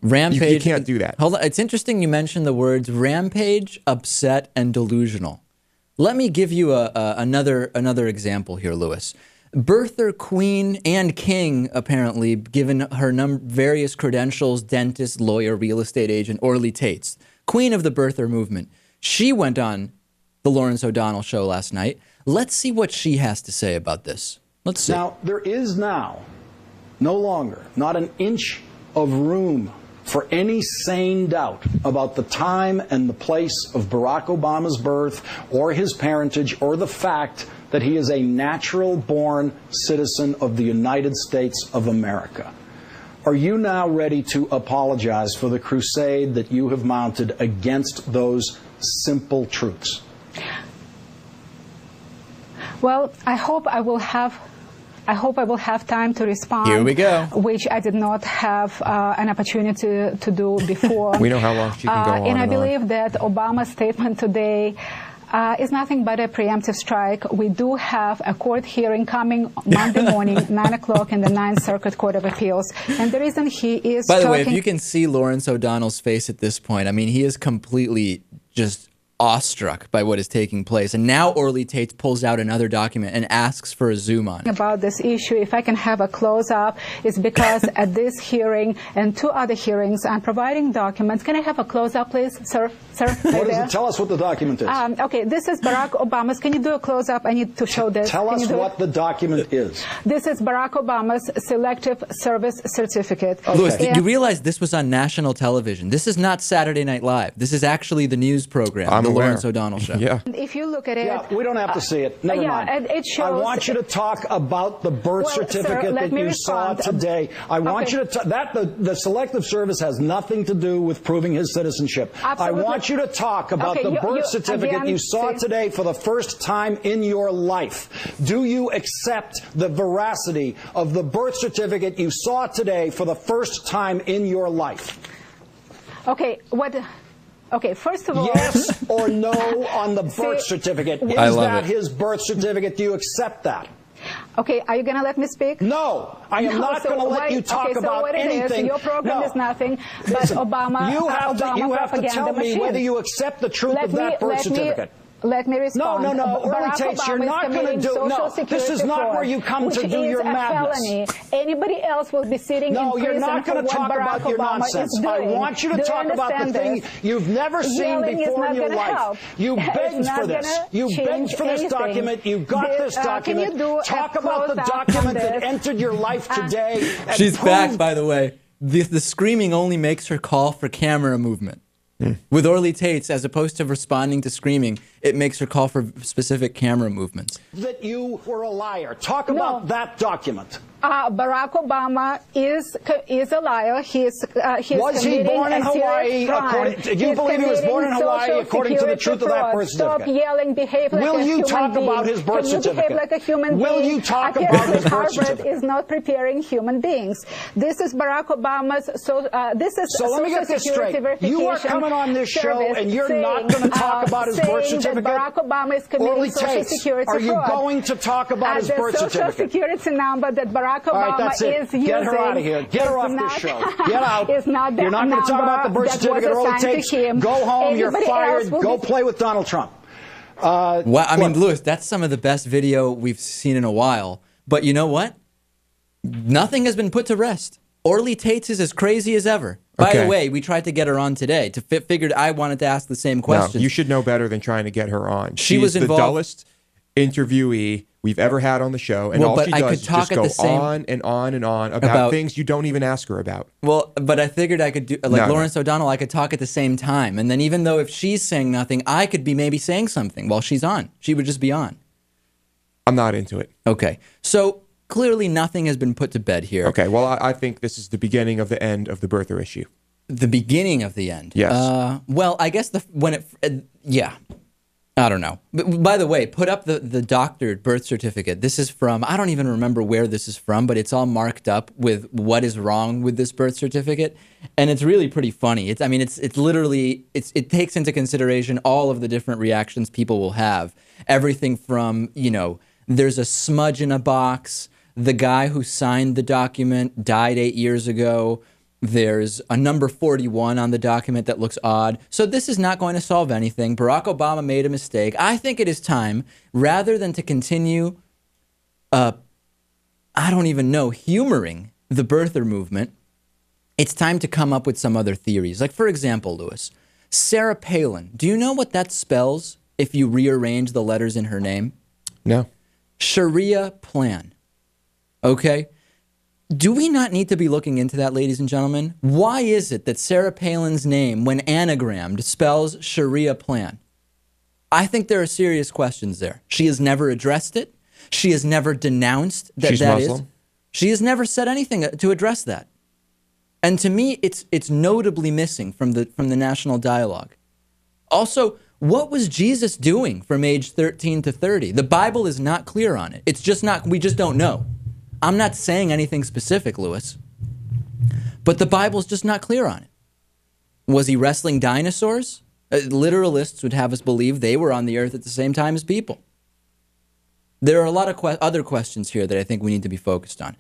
Rampage. You can't do that. Hold on. It's interesting you mentioned the words rampage, upset, and delusional. Let me give you another example here, Lewis. Birther Queen and King, apparently, given her various credentials, dentist, lawyer, real estate agent, Orly Taitz, queen of the birther movement. She went on the Lawrence O'Donnell show last night. Let's see what she has to say about this. Let's see. Now, there is now no longer, not an inch of room for any sane doubt about the time and the place of Barack Obama's birth or his parentage or the fact that he is a natural-born citizen of the United States of America. Are you now ready to apologize for the crusade that you have mounted against those simple truths? Well, I hope I will have time to respond. Here we go. Which I did not have an opportunity to do before. We know how long she can go on. And I believe on. that Obama's statement today is nothing but a preemptive strike. We do have a court hearing coming Monday morning, 9 o'clock in the 9th Circuit Court of Appeals. And the reason he is By the way, if you can see Lawrence O'Donnell's face at this point, I mean, he is completely just awestruck by what is taking place. And now Orly Taitz pulls out another document and asks for a zoom on. About this issue, if I can have a close-up, is because at this hearing and 2 other hearings, I'm providing documents. Can I have a close-up, please, sir? Sir, what is it? Tell us what the document is. Okay, this is Barack Obama's. Can you do a close-up? I need to show this. Tell us what the document is. This is Barack Obama's Selective Service Certificate. Okay. Louis, you realize this was on national television. This is not Saturday Night Live. This is actually the news program, the Lawrence O'Donnell show. Yeah. If you look at it... Yeah, we don't have to see it. Never mind. It shows... I want you to talk about the birth certificate that you saw today. I want you to... The Selective Service has nothing to do with proving his citizenship. Absolutely. I want you to talk about the birth certificate you saw today for the first time in your life. Do you accept the veracity of the birth certificate you saw today for the first time in your life? Okay, Okay, first of all... Yes or no on the birth certificate. Is that his birth certificate? Do you accept that? Okay, are you going to let me speak? No, I am not going to let you talk about anything. Your program is nothing but Obama. You have to tell me whether you accept the truth of that birth certificate. Let me respond. No, Orly Taitz, you're not going to do... No, this is not where you come to do your madness. Felony. Anybody else will be sitting in prison. No, you're not going to talk about your nonsense. I want you to talk about the thing you've never seen before in your life. You begged for this. You begged for this document. You got this document. Talk about the document that entered your life today. She's back, by the way. The screaming only makes her call for camera movement. With Orly Taitz, as opposed to responding to screaming, it makes her call for specific camera movements. That you were a liar. Talk about that document. Barack Obama is a liar. Was he born in Hawaii? Do you believe he was born in Hawaii according to the truth of that birth certificate? Stop yelling. Behave like a human being. Will you talk about his birth certificate? Behave like a human being? Will you talk about his birth certificate? Harvard is not preparing human beings. This is Barack Obama's. So let me get this straight. You are coming on this show and you're not going to talk about his birth certificate. Barack Obama is committing Social Security fraud. Are you going to talk about his birth certificate? The Social Security number that Barack Obama is using. Get her out of here. Get her off this show. Get out. You're not going to talk about the birth certificate. Orly Taitz, go home. You're fired. Go play with Donald Trump. Well, I mean, Lewis, that's some of the best video we've seen in a while. But you know what? Nothing has been put to rest. Orly Taitz is as crazy as ever. By the way, we tried to get her on today. Figured I wanted to ask the same question. No, you should know better than trying to get her on. She was the dullest interviewee we've ever had on the show, and all she does is just go on and on and on about things you don't even ask her about. Well, but I figured I could do, Lawrence O'Donnell, I could talk at the same time. And then even though if she's saying nothing, I could be maybe saying something while she's on. She would just be on. I'm not into it. Okay. So clearly nothing has been put to bed here. Okay. Well, I think this is the beginning of the end of the birther issue. The beginning of the end? Yes. Well, I guess yeah. I don't know. But by the way, put up the doctored birth certificate. This is from, I don't even remember where this is from, but it's all marked up with what is wrong with this birth certificate. And it's really pretty funny. It's literally, it takes into consideration all of the different reactions people will have. Everything from, there's a smudge in a box. The guy who signed the document died 8 years ago. There's a number 41 on the document that looks odd. So this is not going to solve anything. Barack Obama made a mistake. I think it is time, rather than to continue, I don't even know, humoring the birther movement, it's time to come up with some other theories. Like, for example, Lewis, Sarah Palin. Do you know what that spells if you rearrange the letters in her name? No. Sharia plan. Okay? Do we not need to be looking into that, ladies and gentlemen? Why is it that Sarah Palin's name, when anagrammed, spells Sharia plan? I think there are serious questions there. She has never addressed it. She has never denounced that. She's Muslim. She has never said anything to address that. And to me, it's notably missing from the national dialogue. Also, what was Jesus doing from age 13 to 30? The Bible is not clear on it. It's just not, we just don't know. I'm not saying anything specific, Lewis, but the Bible's just not clear on it. Was he wrestling dinosaurs? Literalists would have us believe they were on the earth at the same time as people. There are a lot of other questions here that I think we need to be focused on.